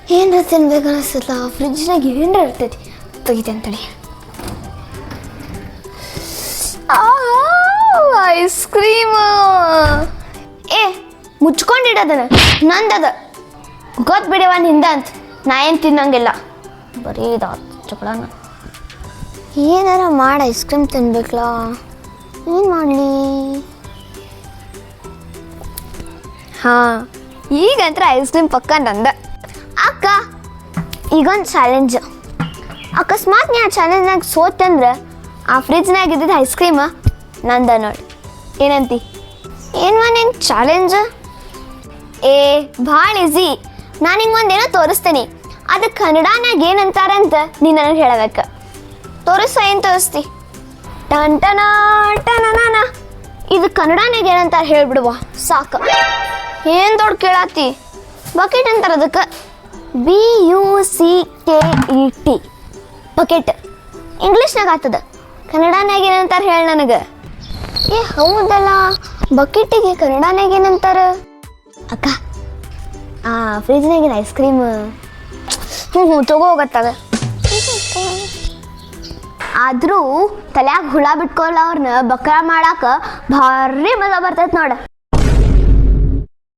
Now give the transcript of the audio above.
ಏನ್ರ ತಿನ್ಬೇಕು ಅನಿಸ್ತಲ್ಲ ಫ್ರಿಜ್ನಾಗ ಏನರ ಇರ್ತೈತಿ ತೆಗಿತೆ ಅಂತೇಳಿ ಐಸ್ ಕ್ರೀಮ್ ಏ ಮುಚ್ಕೊಂಡಿಡೋದನ ನಂದದ ಗೊತ್ತು ಬಿಡವ ನಿಂದ ಅಂತ ನಾ ಏನು ತಿನ್ನಂಗಿಲ್ಲ ಬರೀ ಇದು ಚಕಳನ ಏನಾರ ಮಾಡಿ ಐಸ್ ಕ್ರೀಮ್ ತಿನ್ಬೇಕಲ್ಲ ಏನು ಮಾಡಲಿ ಹಾಂ ಈಗಂತ್ರ ಐಸ್ ಕ್ರೀಮ್ ಪಕ್ಕ ನಂದ ಅಕ್ಕ ಈಗೊಂದು ಚಾಲೆಂಜ್ ಅಕಸ್ಮಾತ್ ನೀ ಆ ಚಾಲೆಂಜ್ನಾಗ ಸೋತಂದ್ರೆ ಆ ಫ್ರಿಜ್ನಾಗ ಇದ್ದಿದ್ದು ಐಸ್ ಕ್ರೀಮ ನಂದ ನೋಡಿ ಏನಂತಿ ಏನು ನಿಂಗೆ ಚಾಲೆಂಜ್ ಏ ಭಾಳ ಈಸಿ ನಾನು ಹಿಂಗೆ ಒಂದೇನೋ ತೋರಿಸ್ತೇನೆ ಅದು ಕನ್ನಡನಾಗ ಏನಂತಾರಂತ ನೀನು ನನಗೆ ಹೇಳಬೇಕು ಏನು ತೋರಿಸ್ತಿ ಟಂಟನ ಟನನ ಇದು ಕನ್ನಡನಾಗ ಏನಂತಾರೆ ಹೇಳ್ಬಿಡುವ ಸಾಕು ಏನು ದೊಡ್ಡ ಕೇಳಾತಿ ಬಕೆಟ್ ಅಂತಾರೆ ಅದಕ್ಕೆ BUCKET ಬಕೆಟ್ ಇಂಗ್ಲೀಷ್ನಾಗ ಆಗ್ತದ ಕನ್ನಡನಾಗ ಏನಂತಾರೆ ಹೇಳಿ ನನಗೆ ಏ ಹೌದಲ್ಲ ಬಕೆಟಿಗೆ ಕನ್ನಡನಾಗ ಏನಂತಾರೆ ಅಕ್ಕ ಫ್ರಿಜ್ನಾಗಿನ ಐಸ್ ಕ್ರೀಮ್ ಹ್ಞೂ ತಗೋ ಹೋಗತ್ತಾಗ ಆದರೂ ತಲ್ಯಾಗ ಹುಳ ಬಿಟ್ಕೊಲ್ಲ ಅವ್ರನ್ನ ಬಕ್ರ ಮಾಡಾಕ ಭಾರಿ ಮಜಾ ಬರ್ತೈತೆ ನೋಡ